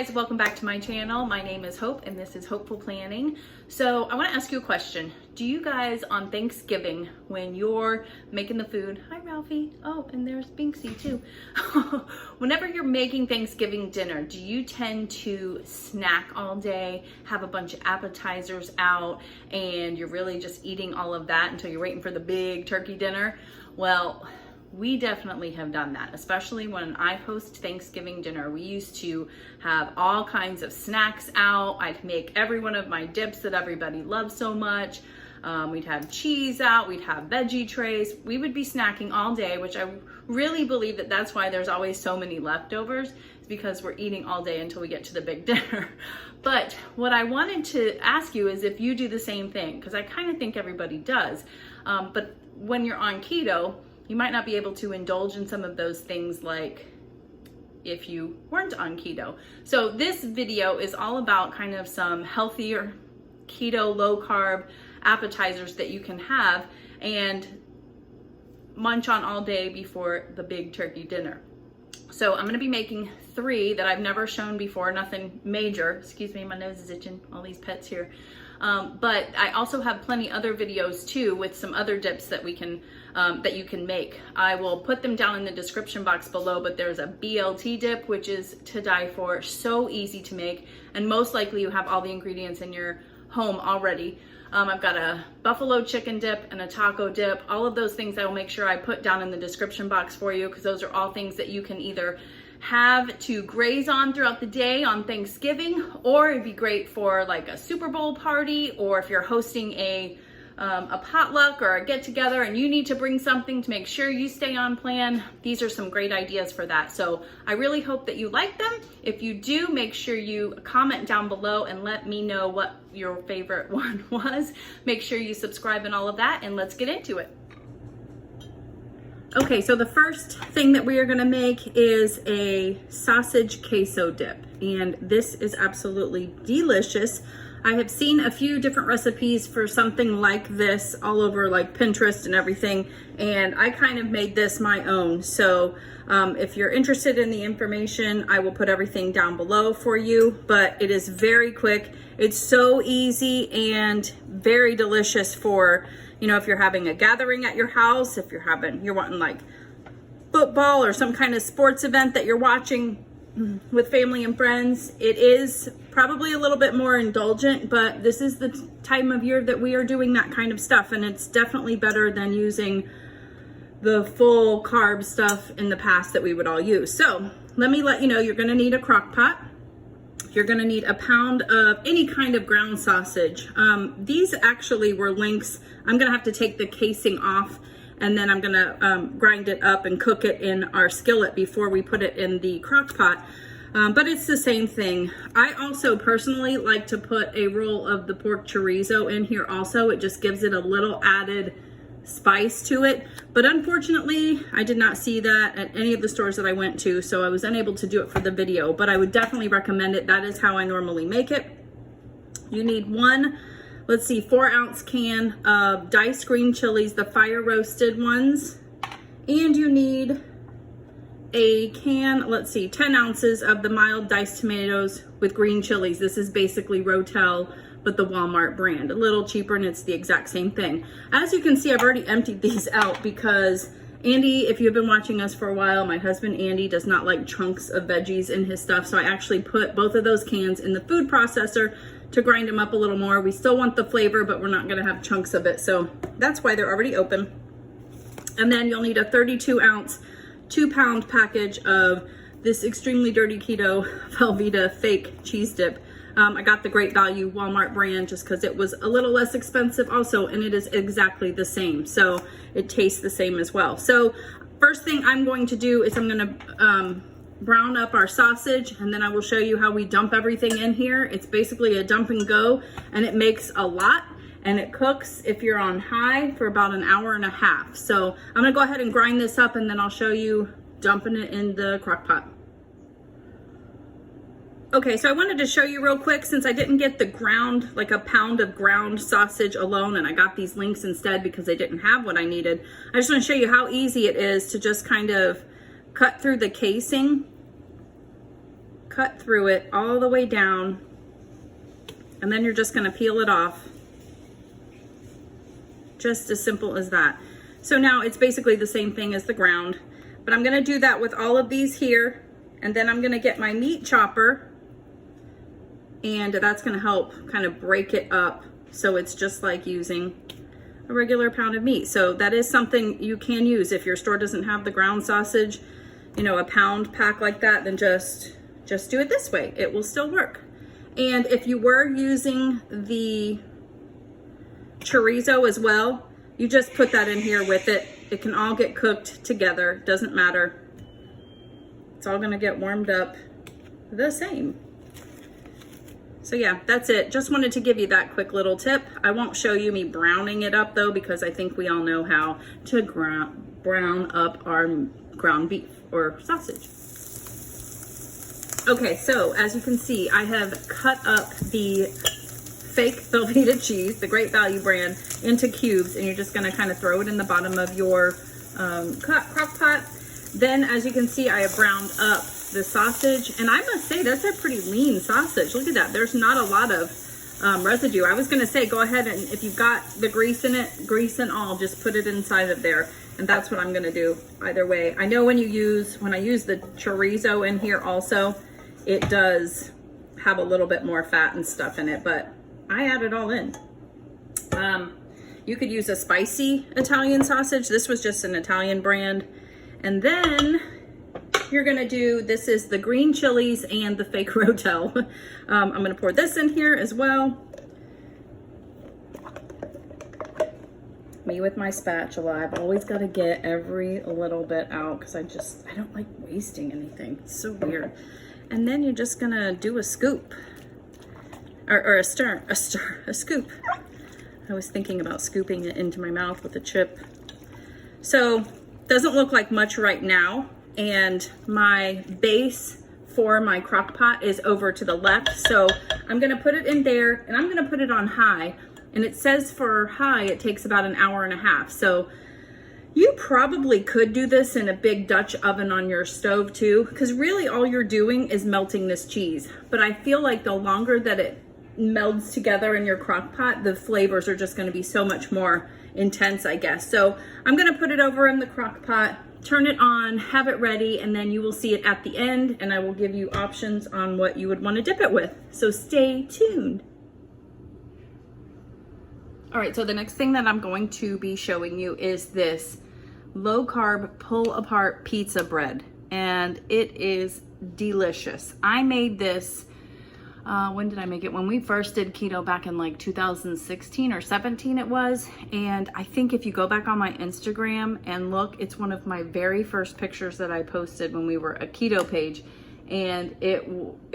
guys, welcome back to my channel. My name is Hope and this is Hopeful Planning. So I want to ask you a question. Do you guys on Thanksgiving, when you're making the food, hi Ralphie, oh, and there's Binksy too. Whenever you're making Thanksgiving dinner, do you tend to snack all day, have a bunch of appetizers out, and you're really just eating all of that until you're waiting for the big turkey dinner? Well, we definitely have done that, especially when I host Thanksgiving dinner. We used to have all kinds of snacks out. I'd make every one of my dips that everybody loves so much. We'd have cheese out, we'd have veggie trays. We would be snacking all day, which I really believe that that's why there's always so many leftovers, is because we're eating all day until we get to the big dinner. But what I wanted to ask you is if you do the same thing, because I kind of think everybody does. But when you're on keto, you might not be able to indulge in some of those things like if you weren't on keto. So this video is all about kind of some healthier keto, low carb appetizers that you can have and munch on all day before the big turkey dinner. So I'm gonna be making 3 that I've never shown before, nothing major. Excuse me, my nose is itching, all these pets here. But I also have plenty other videos too with some other dips that we can that you can make. I will put them down in the description box below, but there's a BLT dip, which is to die for, so easy to make, and most likely you have all the ingredients in your home already. I've got a buffalo chicken dip and a taco dip. All of those things I will make sure I put down in the description box for you, because those are all things that you can either have to graze on throughout the day on Thanksgiving, or it'd be great for like a Super Bowl party, or if you're hosting a potluck or a get together and you need to bring something to make sure you stay on plan. These are some great ideas for that. So I really hope that you like them. If you do, make sure you comment down below and let me know what your favorite one was. Make sure you subscribe and all of that, and let's get into it. Okay, so the first thing that we are gonna make is a sausage queso dip, and this is absolutely delicious. I have seen a few different recipes for something like this all over like Pinterest and everything, and I kind of made this my own. So if you're interested in the information, I will put everything down below for you, but it is very quick. It's so easy and very delicious for, you know, if you're having a gathering at your house, if you're wanting like football or some kind of sports event that you're watching with family and friends. It is probably a little bit more indulgent, but this is the time of year that we are doing that kind of stuff, and it's definitely better than using the full carb stuff in the past that we would all use. So let me let you know, you're gonna need a crock pot. You're gonna need a pound of any kind of ground sausage. These actually were links. I'm gonna have to take the casing off, and then I'm gonna grind it up and cook it in our skillet before we put it in the crock pot. But it's the same thing. I also personally like to put a roll of the pork chorizo in here also. It just gives it a little added spice to it. But unfortunately, I did not see that at any of the stores that I went to, so I was unable to do it for the video, but I would definitely recommend it. That is how I normally make it. You need 4-ounce can of diced green chilies, the fire roasted ones, and you need a can, 10 ounces of the mild diced tomatoes with green chilies. This is basically Rotel, but the Walmart brand, a little cheaper, and it's the exact same thing. As you can see, I've already emptied these out because Andy, if you've been watching us for a while, my husband Andy does not like chunks of veggies in his stuff, so I actually put both of those cans in the food processor to grind them up a little more. We still want the flavor, but we're not gonna have chunks of it, so that's why they're already open. And then you'll need a 32-ounce, 2-pound package of this extremely dirty keto Velveeta fake cheese dip. I got the Great Value Walmart brand just because it was a little less expensive also, and it is exactly the same, so it tastes the same as well. So first thing I'm going to do is I'm gonna brown up our sausage, and then I will show you how we dump everything in here. It's basically a dump and go, and it makes a lot, and it cooks, if you're on high, for about an hour and a half. So I'm gonna go ahead and grind this up, and then I'll show you dumping it in the crock pot. Okay, so I wanted to show you real quick, since I didn't get the ground, like a pound of ground sausage alone, and I got these links instead because I didn't have what I needed. I just want to show you how easy it is to just kind of cut through the casing cut through it all the way down, and then you're just gonna peel it off. Just as simple as that. So now it's basically the same thing as the ground, but I'm gonna do that with all of these here, and then I'm gonna get my meat chopper, and that's gonna help kind of break it up so it's just like using a regular pound of meat. So that is something you can use. If your store doesn't have the ground sausage, you know, a pound pack like that, then just do it this way. It will still work. And if you were using the chorizo as well, you just put that in here with it. It can all get cooked together, doesn't matter. It's all gonna get warmed up the same. So yeah, that's it. Just wanted to give you that quick little tip. I won't show you me browning it up though, because I think we all know how to brown up our ground beef or sausage. Okay, so as you can see, I have cut up the fake Blt cheese, the Great Value brand, into cubes, and you're just gonna kind of throw it in the bottom of your crock pot. Then, as you can see, I have browned up the sausage, and I must say that's a pretty lean sausage. Look at that. There's not a lot of residue. I was gonna say, go ahead and if you've got the grease in it, grease and all, just put it inside of there. And that's what I'm gonna do either way. I know when I use the chorizo in here also, it does have a little bit more fat and stuff in it, but I add it all in. You could use a spicy Italian sausage. This was just an Italian brand. And then you're gonna do, this is the green chilies and the fake rotel. I'm gonna pour this in here as well. Me with my spatula, I've always gotta get every little bit out because I don't like wasting anything. It's so weird. And then you're just gonna do a scoop. Or a scoop. I was thinking about scooping it into my mouth with a chip. So, doesn't look like much right now. And my base for my crock pot is over to the left. So I'm gonna put it in there, and I'm gonna put it on high. And it says for high, it takes about an hour and a half. So you probably could do this in a big Dutch oven on your stove too, because really all you're doing is melting this cheese. But I feel like the longer that it melds together in your crock pot, the flavors are just gonna be so much more intense, I guess. So I'm gonna put it over in the crock pot, turn it on, have it ready, and then you will see it at the end, and I will give you options on what you would wanna dip it with. So stay tuned. All right, so the next thing that I'm going to be showing you is this low carb pull apart pizza bread, and it is delicious. I made this, when did I make it? When we first did keto back in like 2016 or 17 it was. And I think if you go back on my Instagram and look, it's one of my very first pictures that I posted when we were a keto page. And it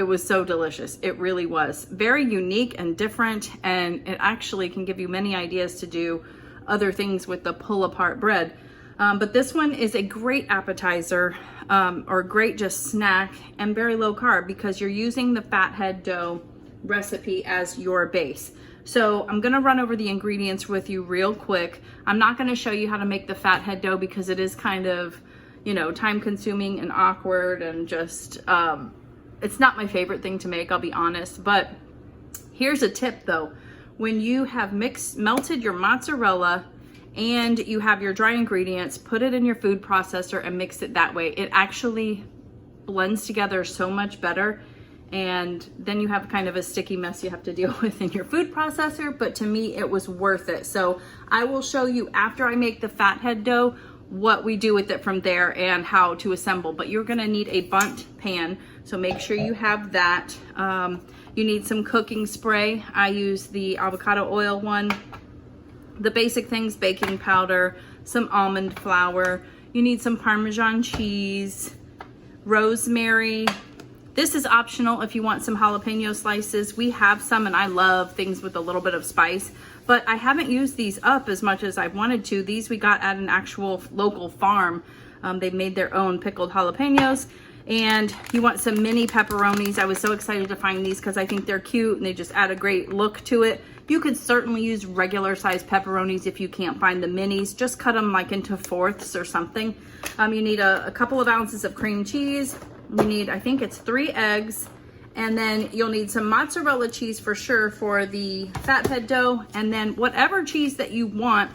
was so delicious. It really was very unique and different. And it actually can give you many ideas to do other things with the pull apart bread. But this one is a great appetizer or great just snack and very low carb because you're using the fathead dough recipe as your base. So I'm gonna run over the ingredients with you real quick. I'm not gonna show you how to make the fathead dough because it is kind of, you know, time consuming and awkward and just, it's not my favorite thing to make, I'll be honest. But here's a tip though. When you have melted your mozzarella and you have your dry ingredients, put it in your food processor and mix it that way. It actually blends together so much better. And then you have kind of a sticky mess you have to deal with in your food processor, but to me, it was worth it. So I will show you after I make the fathead dough, what we do with it from there and how to assemble. But you're gonna need a bundt pan, so make sure you have that. You need some cooking spray. I use the avocado oil one. The basic things, baking powder, some almond flour. You need some Parmesan cheese, rosemary. This is optional if you want some jalapeno slices. We have some and I love things with a little bit of spice, but I haven't used these up as much as I wanted to. These we got at an actual local farm. They made their own pickled jalapenos. And you want some mini pepperonis. I was so excited to find these because I think they're cute and they just add a great look to it. You could certainly use regular size pepperonis if you can't find the minis. Just cut them like into fourths or something. You need a couple of ounces of cream cheese, You need, I think it's 3 eggs, and then you'll need some mozzarella cheese for sure for the fathead dough, and then whatever cheese that you want,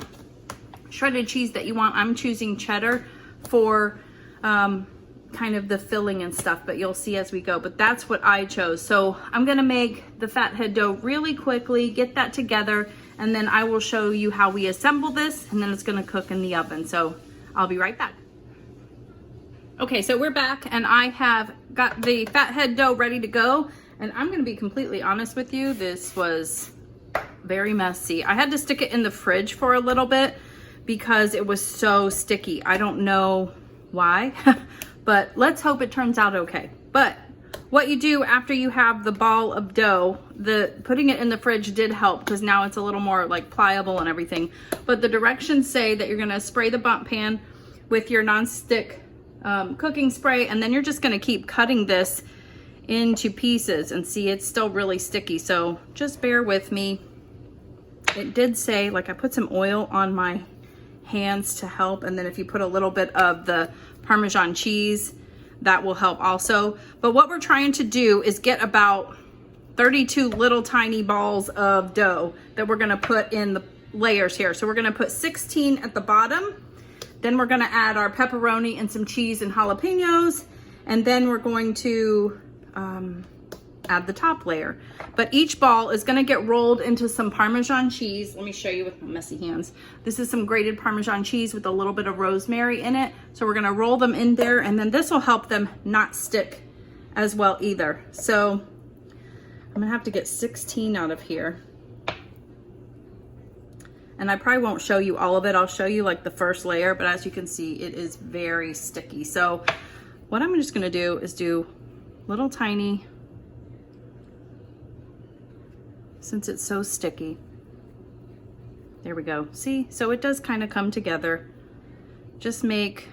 shredded cheese that you want. I'm choosing cheddar for kind of the filling and stuff, but you'll see as we go. But that's what I chose. So I'm gonna make the fathead dough really quickly, get that together, and then I will show you how we assemble this, and then it's gonna cook in the oven. So I'll be right back. Okay, so we're back, and I have got the fathead dough ready to go. And I'm gonna be completely honest with you, this was very messy. I had to stick it in the fridge for a little bit because it was so sticky. I don't know why, but let's hope it turns out okay. But what you do after you have the ball of dough, putting it in the fridge did help because now it's a little more like pliable and everything. But the directions say that you're gonna spray the bump pan with your nonstick cooking spray, and then you're just gonna keep cutting this into pieces. And see, it's still really sticky, so just bear with me. It did say, like, I put some oil on my hands to help, and then if you put a little bit of the Parmesan cheese, that will help also. But what we're trying to do is get about 32 little tiny balls of dough that we're gonna put in the layers here. So we're gonna put 16 at the bottom, then we're gonna add our pepperoni and some cheese and jalapenos, and then we're going to add the top layer. But each ball is gonna get rolled into some Parmesan cheese. Let me show you with my messy hands. This is some grated Parmesan cheese with a little bit of rosemary in it. So we're gonna roll them in there, and then this will help them not stick as well either. So I'm gonna have to get 16 out of here. And I probably won't show you all of it. I'll show you like the first layer, but as you can see, it is very sticky. So what I'm just gonna do is do little tiny, since it's so sticky. There we go. See, so it does kind of come together. Just make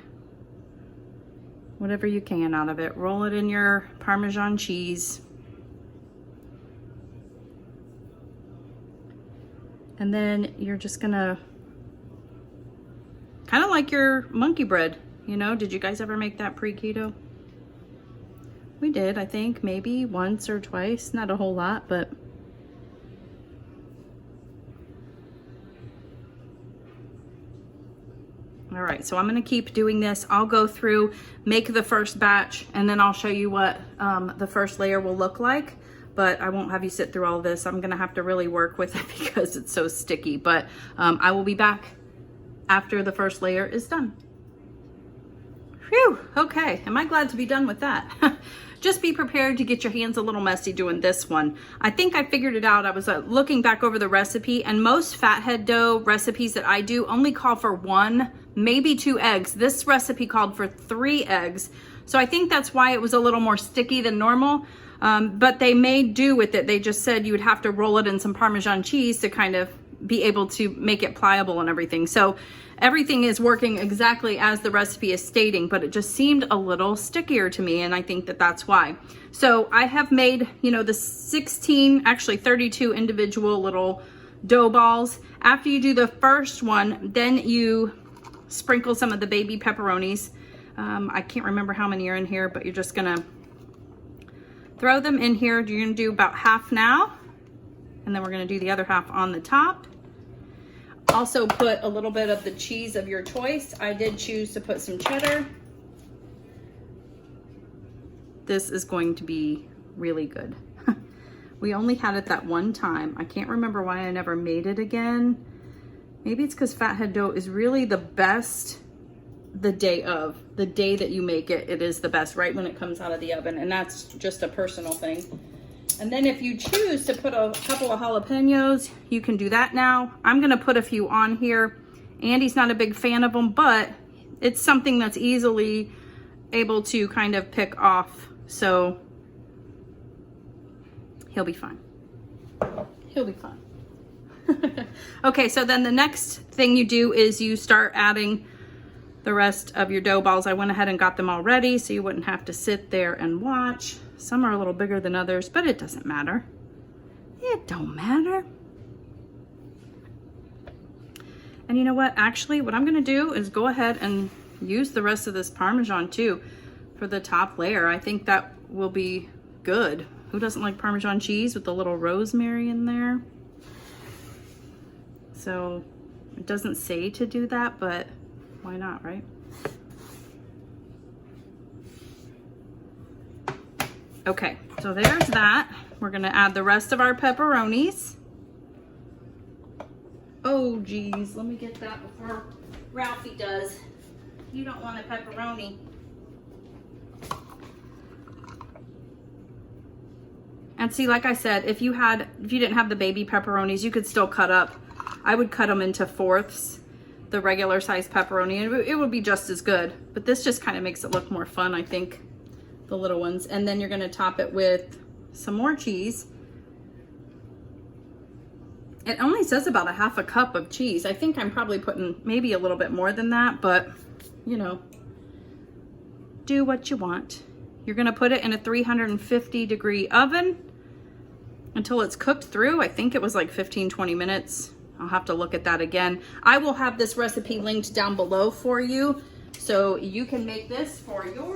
whatever you can out of it. Roll it in your Parmesan cheese. And then you're just gonna, kind of like your monkey bread, you know? Did you guys ever make that pre-keto? We did, I think, maybe once or twice, not a whole lot, but all right, so I'm gonna keep doing this. I'll go through, make the first batch, and then I'll show you what the first layer will look like, but I won't have you sit through all this. I'm gonna have to really work with it because it's so sticky, but I will be back after the first layer is done. Phew, okay, am I glad to be done with that? Just be prepared to get your hands a little messy doing this one. I think I figured it out. I was looking back over the recipe, and most fathead dough recipes that I do only call for 1, maybe 2 eggs. This recipe called for 3 eggs. So I think that's why it was a little more sticky than normal, but they made do with it. They just said you would have to roll it in some Parmesan cheese to kind of be able to make it pliable and everything. So everything is working exactly as the recipe is stating, but it just seemed a little stickier to me, and I think that that's why. So I have made, you know, the 16, actually 32 individual little dough balls. After you do the first one, then you sprinkle some of the baby pepperonis. I can't remember how many are in here, but you're just gonna throw them in here. You're gonna do about half now, and then we're gonna do the other half on the top. Also put a little bit of the cheese of your choice. I did choose to put some cheddar. This is going to be really good. We only had it that one time. I can't remember why I never made it again. Maybe it's because fathead dough is really the best the day that you make it. It is the best right when it comes out of the oven, and that's just a personal thing. And then if you choose to put a couple of jalapenos, you can do that now. I'm gonna put a few on here. Andy's not a big fan of them, but it's something that's easily able to kind of pick off. So he'll be fine. He'll be fine. Okay, so then the next thing you do is you start adding the rest of your dough balls. I went ahead and got them all ready so you wouldn't have to sit there and watch. Some are a little bigger than others, but it doesn't matter. It don't matter. And you know what? Actually, what I'm gonna do is go ahead and use the rest of this Parmesan too. for the top layer. I think that will be good. Who doesn't like Parmesan cheese with a little rosemary in there? So it doesn't say to do that, but why not, right? Okay, so there's that. We're gonna add the rest of our pepperonis. Oh geez, let me get that before Ralphie does. You don't want a pepperoni. And see, like I said, if you didn't have the baby pepperonis, you could still cut up. I would cut them into fourths, the regular size pepperoni, and it would be just as good. But this just kind of makes it look more fun, I think, the little ones. And then you're gonna top it with some more cheese. It only says about a half a cup of cheese. I think I'm probably putting maybe a little bit more than that, but you know, do what you want. You're gonna put it in a 350-degree oven until it's cooked through. I think it was like 15-20 minutes. I'll have to look at that again. I will have this recipe linked down below for you, so you can make this for your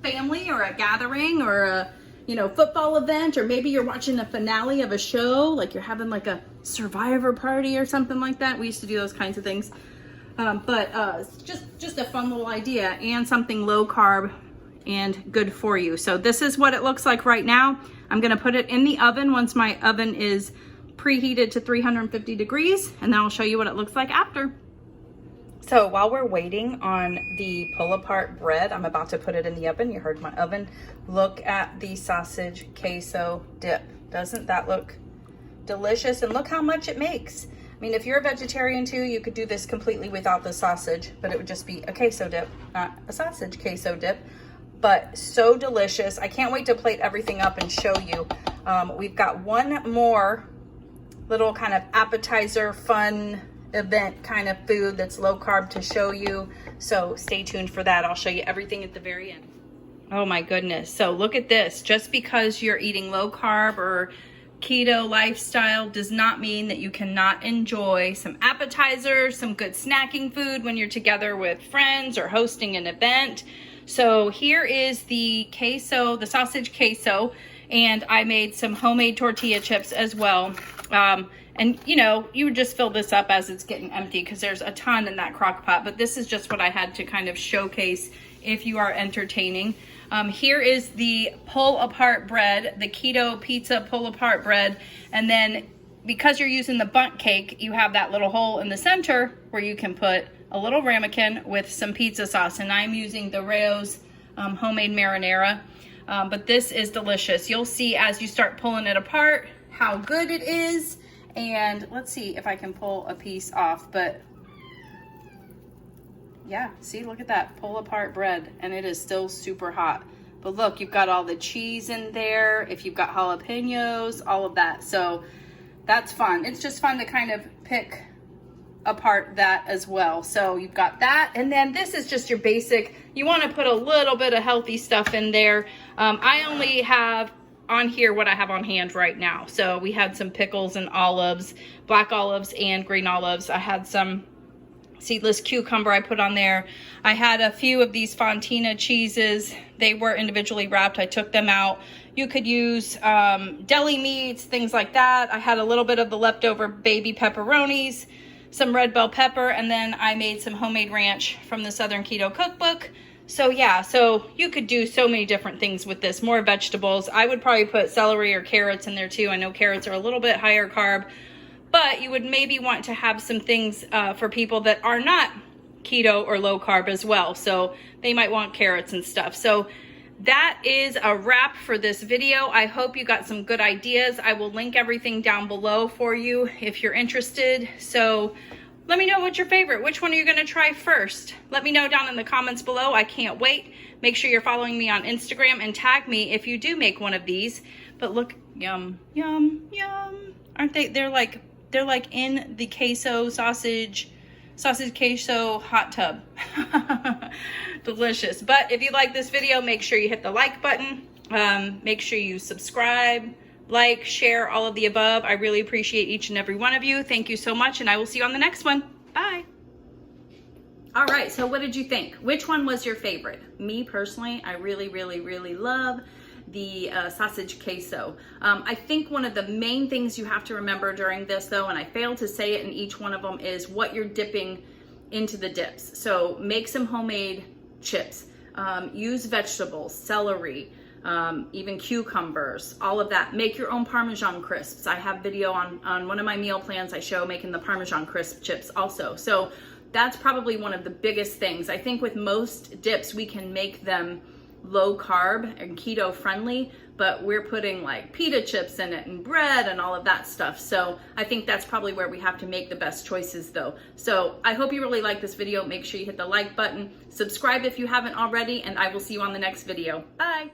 family or a gathering or a, you know, football event, or maybe you're watching a finale of a show, like you're having like a survivor party or something like that. We used to do those kinds of things. Just a fun little idea, and something low carb and good for you. So this is what it looks like right now. I'm gonna put it in the oven once my oven is preheated to 350 degrees, and then I'll show you what it looks like after. So while we're waiting on the pull apart bread, I'm about to put it in the oven. You heard my oven. Look at the sausage queso dip. Doesn't that look delicious? And look how much it makes. I mean, if you're a vegetarian too, you could do this completely without the sausage, but it would just be a queso dip, not a sausage queso dip. But so delicious. I can't wait to plate everything up and show you. We've got one more little kind of appetizer fun event kind of food that's low carb to show you. So stay tuned for that. I'll show you everything at the very end. Oh my goodness. So look at this. Just because you're eating low carb or keto lifestyle does not mean that you cannot enjoy some appetizers, some good snacking food when you're together with friends or hosting an event. So here is the queso, the sausage queso, and I made some homemade tortilla chips as well. And you know, you would just fill this up as it's getting empty because there's a ton in that crock pot, but this is just what I had to kind of showcase if you are entertaining. Here is the pull apart bread, the keto pizza pull apart bread. And then because you're using the bundt cake, you have that little hole in the center where you can put a little ramekin with some pizza sauce. And I'm using the Rao's homemade marinara. But this is delicious. You'll see as you start pulling it apart how good it is. And let's see if I can pull a piece off, but yeah, see, look at that pull apart bread, and it is still super hot. But look, you've got all the cheese in there, if you've got jalapenos, all of that. So that's fun. It's just fun to kind of pick apart that as well. So you've got that, and then this is just your basic. You want to put a little bit of healthy stuff in there. I only have on here what I have on hand right now. So we had some pickles and olives, black olives and green olives. I had some seedless cucumber I put on there. I had a few of these Fontina cheeses. They were individually wrapped. I took them out. You could use deli meats, things like that. I had a little bit of the leftover baby pepperonis, some red bell pepper, and then I made some homemade ranch from the Southern Keto Cookbook. So yeah, so you could do so many different things with this, more vegetables. I would probably put celery or carrots in there too. I know carrots are a little bit higher carb, but you would maybe want to have some things for people that are not keto or low carb as well. So they might want carrots and stuff. So that is a wrap for this video. I hope you got some good ideas. I will link everything down below for you if you're interested. So let me know what's your favorite. Which one are you gonna try first? Let me know down in the comments below. I can't wait. Make sure you're following me on Instagram and tag me if you do make one of these. But look, yum, yum, yum. Aren't they? They're like in the queso sausage queso hot tub. Delicious. But if you like this video, make sure you hit the like button. Make sure you subscribe, like, share, all of the above. I really appreciate each and every one of you. Thank you so much, and I will see you on the next one. Bye. All right, so what did you think? Which one was your favorite? Me personally, I really, really, really love the sausage queso. I think one of the main things you have to remember during this though, and I failed to say it in each one of them, is what you're dipping into the dips. So make some homemade chips, use vegetables, celery, even cucumbers, all of that. Make your own Parmesan crisps. I have video on one of my meal plans. I show making the Parmesan crisp chips also. So that's probably one of the biggest things. I think with most dips, we can make them low carb and keto friendly, but we're putting like pita chips in it and bread and all of that stuff. So I think that's probably where we have to make the best choices though. So I hope you really like this video. Make sure you hit the like button, subscribe if you haven't already, and I will see you on the next video. Bye.